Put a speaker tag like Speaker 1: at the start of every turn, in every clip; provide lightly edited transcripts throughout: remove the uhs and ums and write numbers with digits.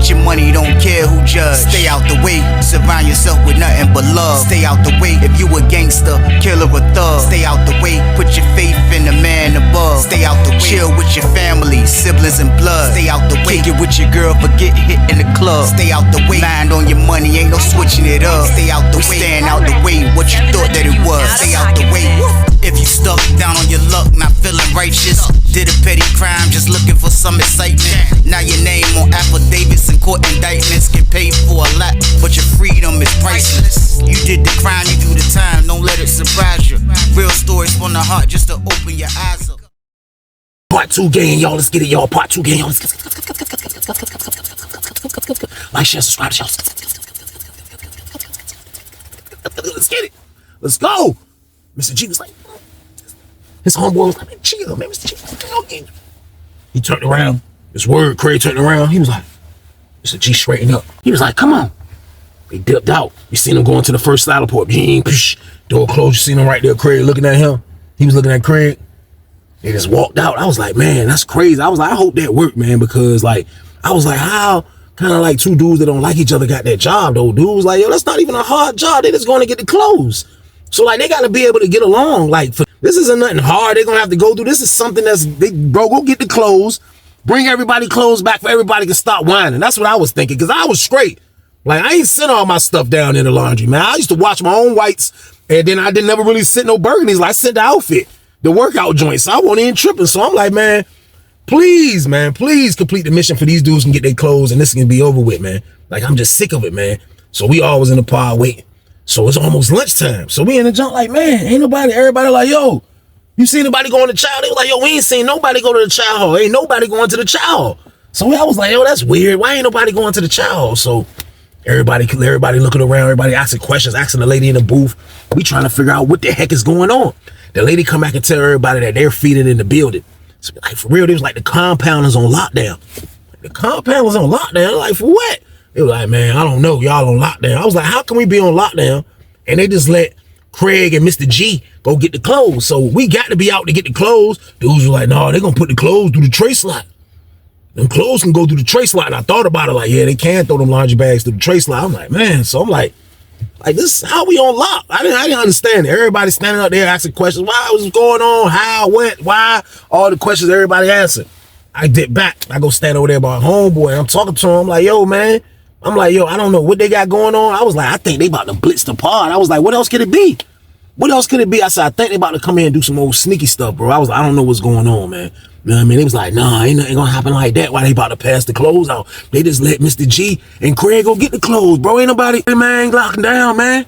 Speaker 1: Get your money, don't care who judge. Stay out the way, surround yourself with nothing but love. Stay out the way, if you a gangster, killer or thug. Stay out the way, put your faith in the man above. Stay out the way, chill with your family, siblings and blood. Stay out the way, kick it with your girl, forget hit in the club. Stay out the way, mind on your money, ain't no switching it up. Stay out the way, stand out the way, what you thought that it was. Stay out the way. If you stuck down on your luck, not feeling righteous, did a petty crime, just looking for some excitement. Now your name on affidavits and court indictments, get paid for a lot, but your freedom is priceless. You did the crime, you do the time, don't let it surprise you. Real stories from the heart, just to open your eyes up.
Speaker 2: Part 2 gang, y'all, let's get it, y'all. Part 2 gang, y'all, let's get it. Like, share, subscribe, y'all. Let's get it. Let's go. Mr. G was like, his homeboy was like, man, chill, man, Mr. G. He turned around. This word, Craig turned around. He was like, Mr. G straightened up. He was like, come on. They dipped out. You seen him going to the first saddle port. Door closed. You seen him right there, Craig, looking at him. He was looking at Craig. They just walked out. I was like, man, that's crazy. I was like, I hope that worked, man, because, like, I was like, how kind of like two dudes that don't like each other got that job, though? Dude was like, yo, that's not even a hard job. They just going to get the clothes. So, like, they got to be able to get along. Like, this isn't nothing hard. They're going to have to go through. This is something that's, bro, go get the clothes. Bring everybody clothes back for everybody can stop whining. That's what I was thinking, because I was straight. Like, I ain't sent all my stuff down in the laundry, man. I used to watch my own whites, and then I didn't never really sit no burgundies. Like, I sent the outfit, the workout joint, so I wasn't even tripping. So I'm like, man, please complete the mission for these dudes can get their clothes, and this can be over with, man. Like, I'm just sick of it, man. So we always in the pod waiting. So it's almost lunchtime. So we in the junk like, man, ain't nobody, everybody like, yo, you see anybody going to chow? They was like, yo, we ain't seen nobody go to the chow hall. Ain't nobody going to the chow hall. So I was like, yo, that's weird. Why ain't nobody going to the chow hall? So everybody looking around, everybody asking questions, asking the lady in the booth. We trying to figure out what the heck is going on. The lady come back and tell everybody that they're feeding in the building. So like, for real, they was like, the compound is on lockdown. The compound was on lockdown. Like, for what? They was like, man, I don't know. Y'all on lockdown. I was like, how can we be on lockdown? And they just let Craig and Mr. G go get the clothes. So we got to be out to get the clothes. Dudes were like, no, they're going to put the clothes through the tray slot. Them clothes can go through the tray slot. And I thought about it like, yeah, they can throw them laundry bags through the tray slot. I'm like, man. So I'm like this is how we on lock. I didn't understand it. Everybody standing up there asking questions. Why was going on? How? What? Why? All the questions everybody answered. I dip back. I go stand over there by my homeboy. And I'm talking to him. I'm like, yo, man. I'm like, yo, I don't know what they got going on. I was like, I think they about to blitz the pod. I was like, what else could it be? What else could it be? I said, I think they about to come in and do some old sneaky stuff, bro. I was like, I don't know what's going on, man. You know what I mean? They was like, nah, ain't nothing gonna happen like that. Why they about to pass the clothes out? They just let Mr. G and Craig go get the clothes, bro. Ain't nobody, man, locking down, man.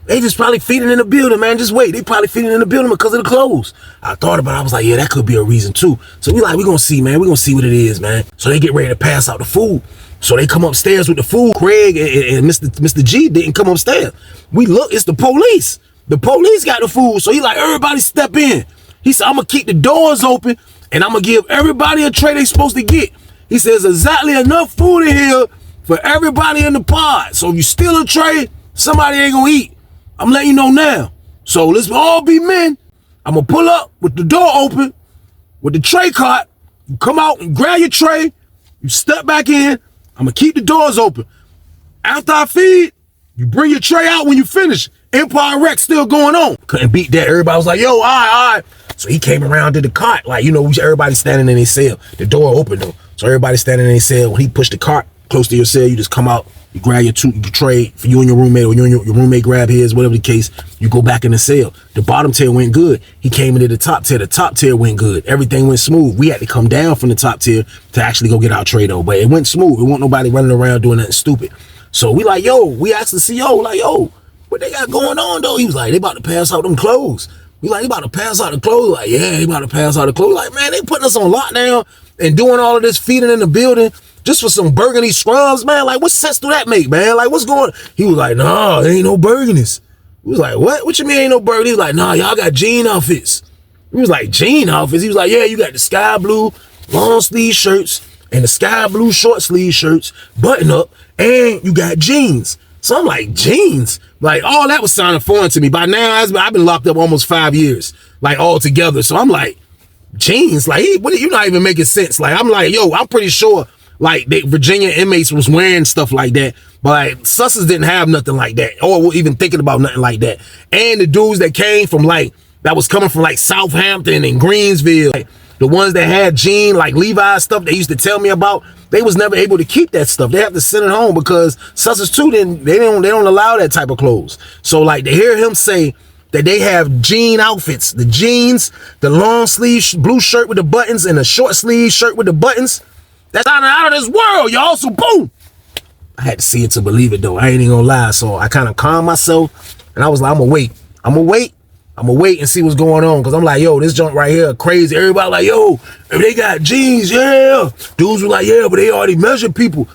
Speaker 2: They just probably feeding in the building, man. Just wait. They probably feeding in the building because of the clothes. I thought about it. I was like, yeah, that could be a reason too. So we gonna see, man. We gonna see what it is, man. So they get ready to pass out the food. So they come upstairs with the food. Craig and Mr. G didn't come upstairs. We look, it's the police. The police got the food. So he like, everybody step in. He said, I'm gonna keep the doors open and I'm gonna give everybody a tray they supposed to get. He says, exactly enough food in here for everybody in the pod. So if you steal a tray, somebody ain't gonna eat. I'm letting you know now. So let's all be men. I'm gonna pull up with the door open, with the tray cart. You come out and grab your tray. You step back in. I'm gonna keep the doors open. After I feed, you bring your tray out when you finish. Empire Rex still going on. Couldn't beat that. Everybody was like, yo, all right. So he came around to the cart. Like, you know, everybody standing in their cell. The door open though. So everybody standing in their cell. When he pushed the cart close to your cell, you just come out. You grab your tray for you and your roommate, or you and your roommate grab his, whatever the case. You go back in the cell. The bottom tier went good. He came into the top tier. The top tier went good. Everything went smooth. We had to come down from the top tier to actually go get our tray though. But it went smooth. It wasn't nobody running around doing nothing stupid. So we like, yo, we asked the CO, like, yo, what they got going on though? He was like, they about to pass out them clothes. We like, they about to pass out the clothes. Like, yeah, they about to pass out the clothes. Like, man, they putting us on lockdown and doing all of this feeding in the building just for some burgundy scrubs, man. Like, what sense do that make, man? Like, what's going on? He was like, nah, there ain't no burgundies. We was like, what? What you mean ain't no burgundy? He was like, nah, y'all got jean outfits. We was like, jean outfits? He was like, yeah, you got the sky blue long sleeve shirts and the sky blue short sleeve shirts, button up, and you got jeans. So I'm like, jeans? Like, all that was sounding foreign to me. By now, I've been locked up almost 5 years, like, all together. So I'm like, jeans? Like, what? You're not even making sense. Like, I'm like, yo, I'm pretty sure like Virginia inmates was wearing stuff like that, but like Sussers didn't have nothing like that, or even thinking about nothing like that. And the dudes that came from like, that was coming from like Southampton and Greensville, like, the ones that had jean, like Levi stuff they used to tell me about, they was never able to keep that stuff. They have to send it home because Sussers too they don't allow that type of clothes. So like to hear him say that they have jean outfits, the jeans, the long sleeve blue shirt with the buttons and a short sleeve shirt with the buttons, that's out of this world, y'all. So boom, I had to see it to believe it though. I ain't even gonna lie. So I kind of calmed myself and I was like, I'm gonna wait and see what's going on, because I'm like, yo, this joint right here crazy. Everybody like, yo, if they got jeans, yeah. Dudes were like, yeah, but they already measured people.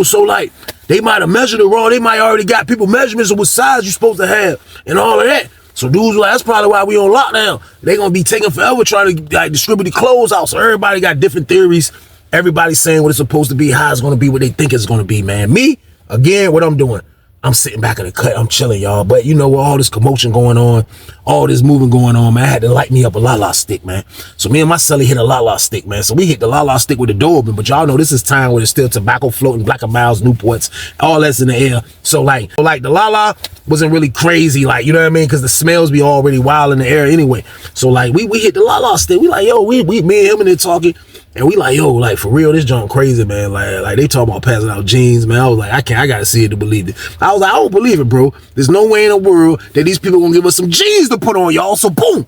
Speaker 2: So like, they might have measured it wrong. They might already got people measurements of what size you're supposed to have and all of that. So dudes were like, that's probably why we on lockdown. They gonna be taking forever trying to like distribute the clothes out. So everybody got different theories. Everybody's saying what it's supposed to be, how it's gonna be, what they think it's gonna be, man. Me, again, what I'm doing, I'm sitting back in the cut, I'm chilling, y'all. But you know, with all this commotion going on, all this moving going on, man, I had to light me up a la-la stick, man. So me and my celly hit a la-la stick, man. So we hit the la-la stick with the door open, but y'all know this is time where there's still tobacco floating, Black & Milds, Newports, all that's in the air. So like the la-la wasn't really crazy, like, you know what I mean? Because the smells be already wild in the air anyway. So like we hit the la-la stick. We like, yo, me and him in there talking. And we like, yo, like, for real, this junk crazy, man. Like they talking about passing out jeans, man. I was like, I gotta see it to believe it. I was like, I don't believe it, bro. There's no way in the world that these people gonna give us some jeans to put on, y'all. So boom.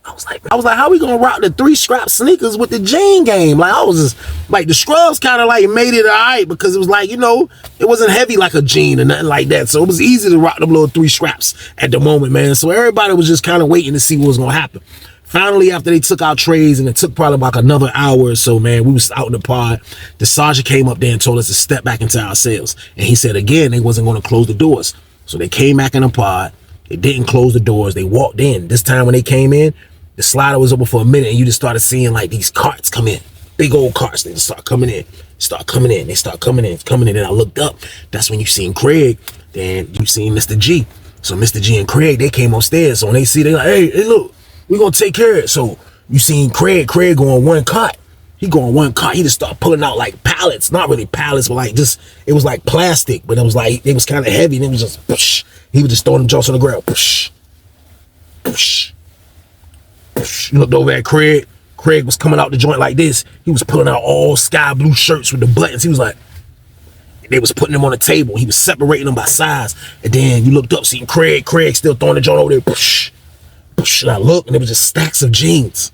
Speaker 2: I was like, how we gonna rock the 3-strap sneakers with the jean game? Like, I was just, like, the scrubs kind of, like, made it all right, because it was like, you know, it wasn't heavy like a jean or nothing like that. So it was easy to rock them little 3 straps at the moment, man. So everybody was just kind of waiting to see what was gonna happen. Finally, after they took our trays, and it took probably about another hour or so, man, we was out in the pod. The sergeant came up there and told us to step back into our cells. And he said, again, they wasn't going to close the doors. So they came back in the pod. They didn't close the doors. They walked in. This time when they came in, the slider was open for a minute, and you just started seeing, like, these carts come in. Big old carts. They just start coming in. They start coming in. And I looked up. That's when you seen Craig. Then you seen Mr. G. So Mr. G and Craig, they came upstairs. So when they see, they like, hey, look. We gonna take care of it. So you seen Craig going one cart. He just started pulling out like pallets, not really pallets, but like just, it was like plastic, but it was like, it was kind of heavy, and it was just, push. He was just throwing them jokes on the ground, push. You looked over at Craig. Craig was coming out the joint like this. He was pulling out all sky blue shirts with the buttons. He was like, they was putting them on the table. He was separating them by size. And then you looked up, seeing Craig still throwing the joint over there, push. And I looked, and it was just stacks of jeans,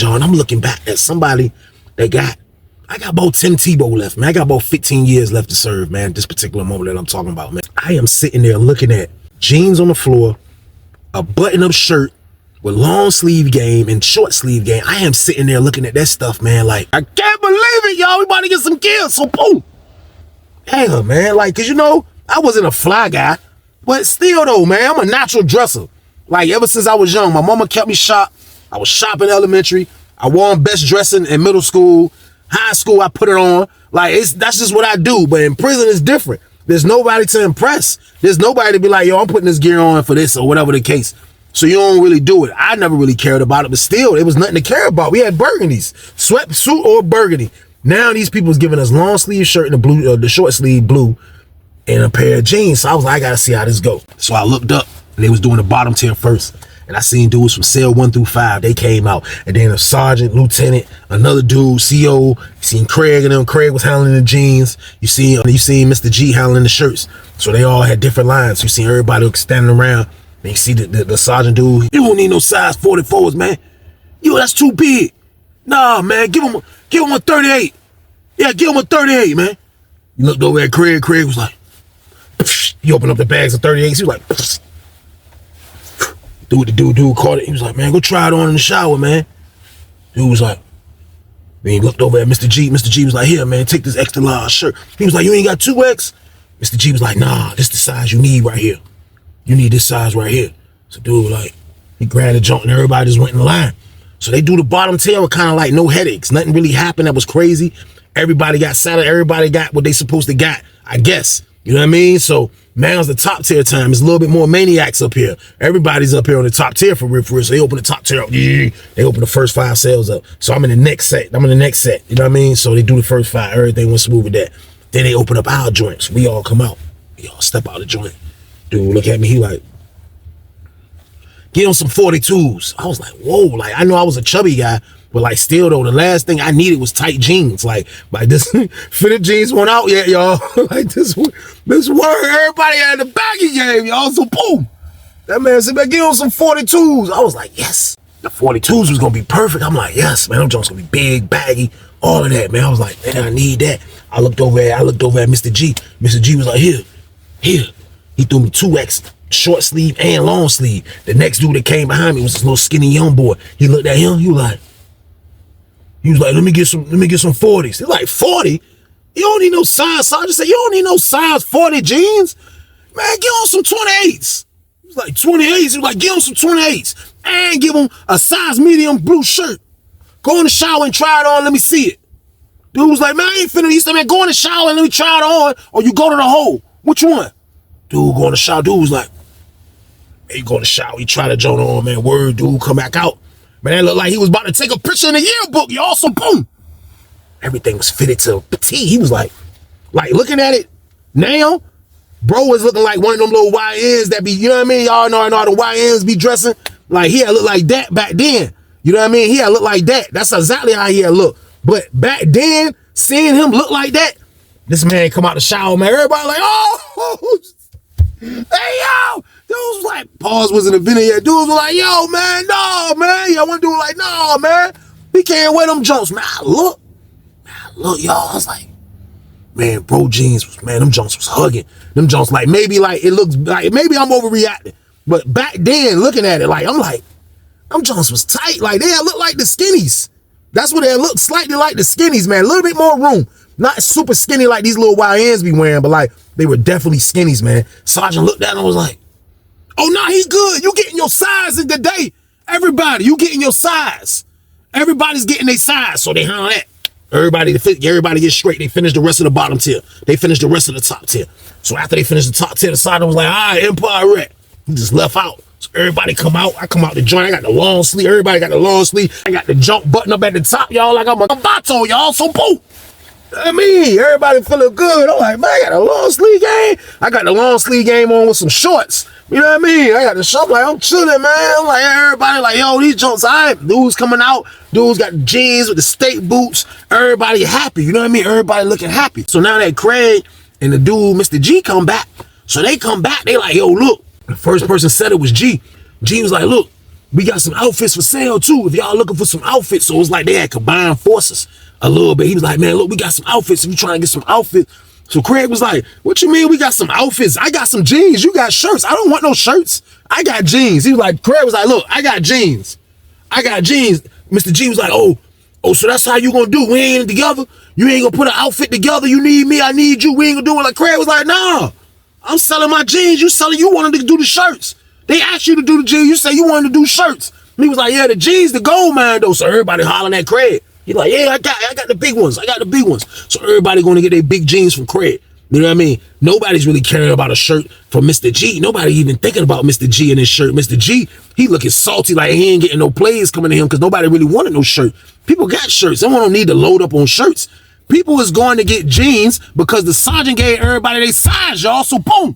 Speaker 2: y'all. And I'm looking back at somebody that I got about Tim Tebow left, man. I got about 15 years left to serve, man. This particular moment that I'm talking about, man. I am sitting there looking at jeans on the floor, a button-up shirt with long sleeve game and short sleeve game. I am sitting there looking at that stuff, man. Like, I can't believe it, y'all. We about to get some kills. So boom, hang man. Like, cause you know, I wasn't a fly guy, but still though, man, I'm a natural dresser. Like, ever since I was young, my mama kept me sharp. I was sharp in elementary. I wore best dressing in middle school. High school, I put it on. Like, that's just what I do. But in prison, it's different. There's nobody to impress. There's nobody to be like, yo, I'm putting this gear on for this or whatever the case. So you don't really do it. I never really cared about it, but still, it was nothing to care about. We had burgundies, sweatsuit or burgundy. Now these people's giving us long sleeve shirt and the short sleeve blue and a pair of jeans. So I was like, I gotta see how this go. So I looked up. And they was doing the bottom tier first. And I seen dudes from cell 1 through 5. They came out. And then a sergeant, lieutenant, another dude, CO. You seen Craig and them. Craig was handling the jeans. You seen Mr. G handling the shirts. So they all had different lines. You seen everybody standing around. And you see the sergeant dude. You don't need no size 44s, man. Yo, that's too big. Nah, man. Give him a 38. Yeah, give him a 38, man. You looked over at Craig. Craig was like, psh. He opened up the bags of 38s. He was like, psh. Dude caught it. He was like, man, go try it on in the shower, man. Dude was like, then he looked over at Mr. G. Mr. G was like, here, man, take this extra large shirt. He was like, you ain't got 2X? Mr. G was like, nah, this the size you need right here. You need this size right here. So dude was like, he grabbed the joint and everybody just went in line. So they do the bottom tail with kind of like no headaches. Nothing really happened that was crazy. Everybody got salad. Everybody got what they supposed to got, I guess. You know what I mean? So Now's the top tier time. It's a little bit more maniacs up here. Everybody's up here on the top tier for real. So they open the top tier up. They open the first 5 sales up. So I'm in the next set. You know what I mean? So they do the first 5. Everything went smooth with that. Then they open up our joints. We all come out. We all step out of the joint. Dude, look at me. He like, get on some 42s. I was like, whoa. Like, I know I was a chubby guy, but like still though, the last thing I needed was tight jeans. Like this fitted jeans went out yet, y'all. Like this word, everybody had the baggy game, y'all. So boom, that man said, man, get on some 42s. I was like, yes. The 42s was gonna be perfect. I'm like, yes, man, them joints gonna be big, baggy, all of that, man. I was like, man, I need that. I looked over at Mr. G. Mr. G was like, here. He threw me 2X. Short sleeve and long sleeve. The next dude that came behind me was this little skinny young boy. He looked at him. He was like, let me get some 40s. He's like, 40? You don't need no size. So I just said, you don't need no size 40 jeans. Man, get on some 28s. He was like, 28s? He was like, get on some 28s. And give him a size medium blue shirt. Go in the shower and try it on. Let me see it. Dude was like, man, I ain't finna. He said, man, go in the shower and let me try it on. Or you go to the hole. Which one? Dude go in the shower. Dude was like, he go in the shower, he try to joint on, man. Word, dude, come back out. Man, that looked like he was about to take a picture in the yearbook, y'all. So boom. Everything was fitted to a T. He was like looking at it now, bro was looking like one of them little YNs that be, you know what I mean? Y'all know how the YNs be dressing. Like he had looked like that back then. You know what I mean? He had looked like that. That's exactly how he had looked. But back then, seeing him look like that, this man come out the shower, man. Everybody like, oh, hey, yo. Dudes was like, pause wasn't a video yet. Dudes was like, yo, man, no, man. Yo, one dude was like, no, man. He can't wear them jumps, man. I look, y'all. I was like, man, bro jeans was, man, them jumps was hugging. Them jumps like, maybe like, it looks like, maybe I'm overreacting. But back then, looking at it, like, I'm like, them jumps was tight. Like, they look like the skinnies. That's what they look slightly like the skinnies, man. A little bit more room. Not super skinny like these little YNs be wearing, but like, they were definitely skinnies, man. Sergeant looked at him and was like, oh, no, he's good. You getting your size in the day. Everybody, you getting your size. Everybody's getting their size. So they handle that. Everybody gets straight. They finish the rest of the bottom tier. They finish the rest of the top tier. So after they finish the top tier, the sergeant was like, all right, Empire Rec. He just left out. So everybody come out. I come out the joint. I got the long sleeve. Everybody got the long sleeve. I got the jump button up at the top, y'all. Like I'm a vato, y'all. So boom. I mean, everybody feeling good. I'm like, man, I got a long sleeve game. I got the long sleeve game on with some shorts. You know what I mean? I got the shop like, I'm chilling, man. I'm like, everybody like, yo, these jumps, all right. Dudes coming out. Dudes got jeans with the state boots. Everybody happy. You know what I mean? Everybody looking happy. So now that Craig and the dude, Mr. G, come back. So they come back. They like, yo, look. The first person said it was G. G was like, look, we got some outfits for sale, too. If y'all looking for some outfits. So it was like they had combined forces a little bit. He was like, man, look, we got some outfits. If you trying to get some outfits. So Craig was like, what you mean we got some outfits? I got some jeans. You got shirts. I don't want no shirts. I got jeans. He was like, Craig was like, look, I got jeans. I got jeans. Mr. G was like, oh, so that's how you gonna do? We ain't together? You ain't gonna put an outfit together? You need me, I need you. We ain't gonna do it. Like Craig was like, nah, I'm selling my jeans. You wanted to do the shirts. They asked you to do the jeans. You say you wanted to do shirts. And he was like, yeah, the jeans, the gold mine though. So everybody hollering at Craig. He like, yeah, I got the big ones. I got the big ones. So everybody gonna get their big jeans from Craig. You know what I mean? Nobody's really caring about a shirt from Mr. G. Nobody even thinking about Mr. G and his shirt. Mr. G, he looking salty like he ain't getting no plays coming to him because nobody really wanted no shirt. People got shirts. Someone don't need to load up on shirts. People is going to get jeans because the sergeant gave everybody their size, y'all. So boom.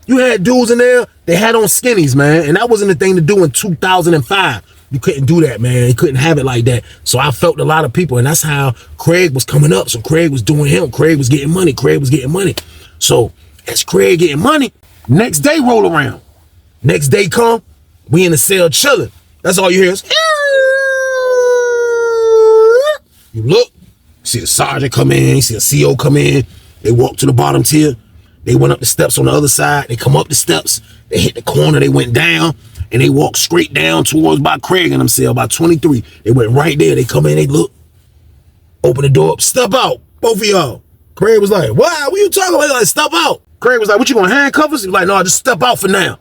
Speaker 2: You had dudes in there, they had on skinnies, man. And that wasn't the thing to do in 2005. You couldn't do that, man. You couldn't have it like that. So I felt a lot of people, and that's how Craig was coming up. So Craig was doing him. Craig was getting money. Craig was getting money. So as Craig getting money, next day roll around. Next day come, we in the cell chilling. That's all you hear is, you look, you see the sergeant come in, you see the CO come in. They walk to the bottom tier. They went up the steps on the other side. They come up the steps. They hit the corner. They went down. And they walked straight down towards by Craig and them cell, by 23. They went right there. They come in, they look, open the door up, step out, both of y'all. Craig was like, wow, what you talking about? Like, step out. Craig was like, what you gonna handcuff us? He was like, no, just step out for now.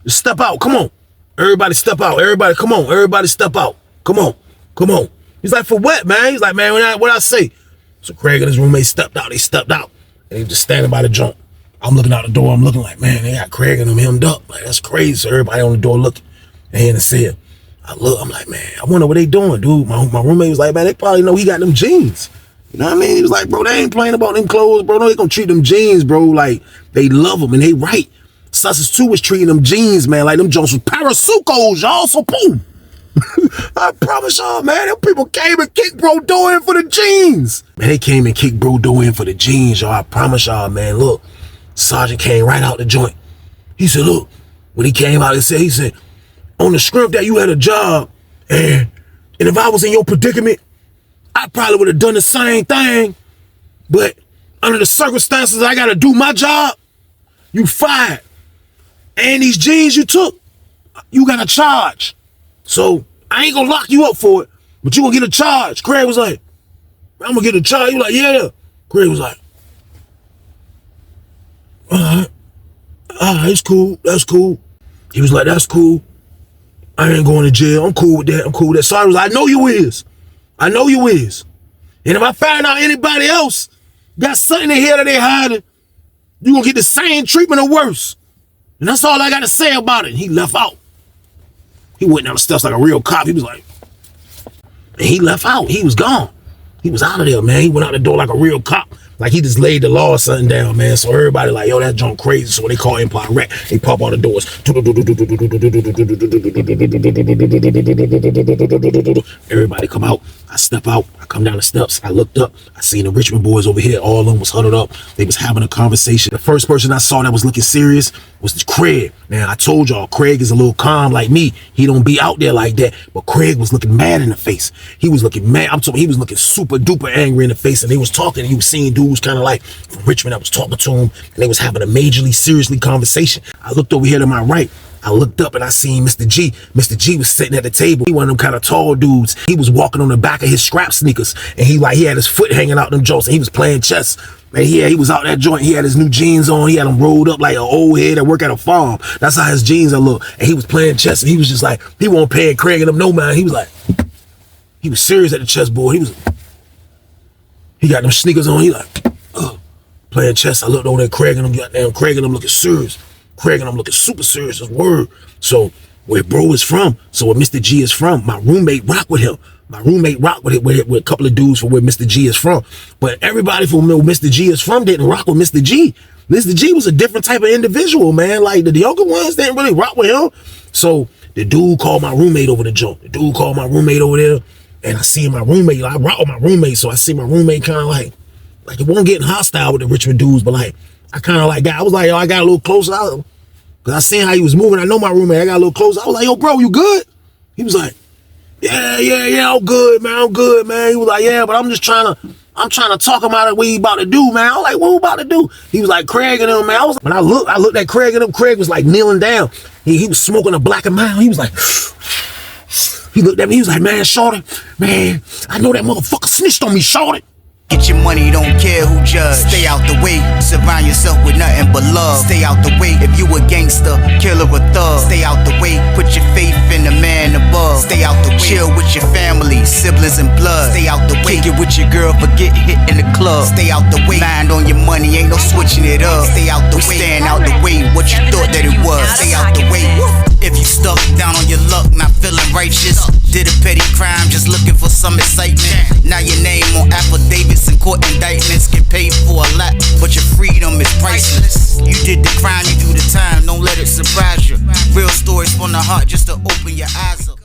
Speaker 2: Just step out, come on. Everybody step out, everybody, come on. Everybody step out, come on, come on. He's like, for what, man? He's like, man, what I say? So Craig and his roommate stepped out, they stepped out. And he was just standing by the jump. I'm looking out the door. I'm looking like, man, they got Craig and them hemmed up. Like, that's crazy. So everybody on the door looking. They in the cell. I look, I'm like, man, I wonder what they doing, dude. My roommate was like, man, they probably know he got them jeans. You know what I mean? He was like, bro, they ain't playing about them clothes, bro. No, they gonna treat them jeans, bro, like they love them and they right. Sussex 2 was treating them jeans, man, like them Jones was Parasucos, y'all, so boom. I promise y'all, man, them people came and kicked bro door in for the jeans. Man, they came and kicked bro door in for the jeans, y'all. I promise y'all, man, look. Sergeant came right out the joint. He said, look, when he came out, he said, on the script that you had a job, and if I was in your predicament, I probably would have done the same thing, but under the circumstances, I gotta do my job. You fired. And these jeans you took, you got a charge. So I ain't gonna lock you up for it, but you gonna get a charge. Craig was like, I'm gonna get a charge. He was like, yeah. Craig was like, all right, it's cool, that's cool. He was like, that's cool. I ain't going to jail. I'm cool with that. So I was like, I know you is. And if I find out anybody else got something in here that they hiding, you gonna get the same treatment or worse. And that's all I got to say about it. He left out. He went down the steps like a real cop. He was like, and he left out. He was gone. He was out of there, man. He went out the door like a real cop. Like he just laid the law or something down, man. So everybody like, yo, that junk crazy. So when they call Empire Rat, they pop all the doors. Everybody come out. I step out. I come down the steps. I looked up. I seen the Richmond boys over here. All of them was huddled up. They was having a conversation. The first person I saw that was looking serious was Craig. Now, I told y'all, Craig is a little calm like me. He don't be out there like that. But Craig was looking mad in the face. He was looking mad. I'm talking, he was looking super duper angry in the face. And they was talking. And you was seeing dudes kind of like from Richmond. I was talking to him. And they was having a majorly, seriously conversation. I looked over here to my right. I looked up and I seen Mr. G. Mr. G was sitting at the table. He one of them kind of tall dudes. He was walking on the back of his scrap sneakers. And he had his foot hanging out them joints. And he was playing chess. Man, he was out that joint. He had his new jeans on. He had them rolled up like an old head that work at a farm. That's how his jeans look. And he was playing chess. And he was just like, he wasn't paying Craig and them no mind. He was like, he was serious at the chessboard. He got them sneakers on. He like, playing chess. I looked over there, Craig and them, goddamn Craig and them looking serious. Craig and I'm looking super serious as word. So where bro is from, so where Mr. G is from, my roommate rock with him. My roommate rock with a couple of dudes from where Mr. G is from. But everybody from where Mr. G is from didn't rock with Mr. G. Mr. G was a different type of individual, man. Like the younger ones didn't really rock with him. So the dude called my roommate over the joint. The dude called my roommate over there. And I see my roommate, I rock with my roommate. So I see my roommate kind of like it wasn't getting hostile with the Richmond dudes, but like, I kind of like I was like, yo, I got a little closer. Cause I seen how he was moving. I know my roommate. I got a little closer. I was like, yo, bro, you good? He was like, yeah, I'm good, man. He was like, yeah, but I'm trying to talk him out of what he about to do, man. I was like, what he about to do? He was like, Craig and him, man. When I looked at Craig and him. Craig was like kneeling down. He was smoking a black and mild. He was like, he looked at me. He was like, man, shorty, man, I know that motherfucker snitched on me, shorty.
Speaker 1: Get your money, don't care who judge. Stay out the way, surround yourself with nothing but love. Stay out the way if you a gangster, killer or thug. Stay out the way, put your faith in the man above. Stay out the way, chill with your family, siblings and blood. Stay out the way, kick it with your girl, forget hit in the club. Stay out the way, mind on your money, ain't no switching it up. Stay out the way, stand out the way, what you thought that it was. Stay out the way. If you stuck down on your luck, not feeling righteous, did a petty crime, just looking for some excitement. Now your name on affidavits and court indictments, get paid for a lot, but your freedom is priceless. You did the crime, you do the time, don't let it surprise you. Real stories from the heart, just to open your eyes up.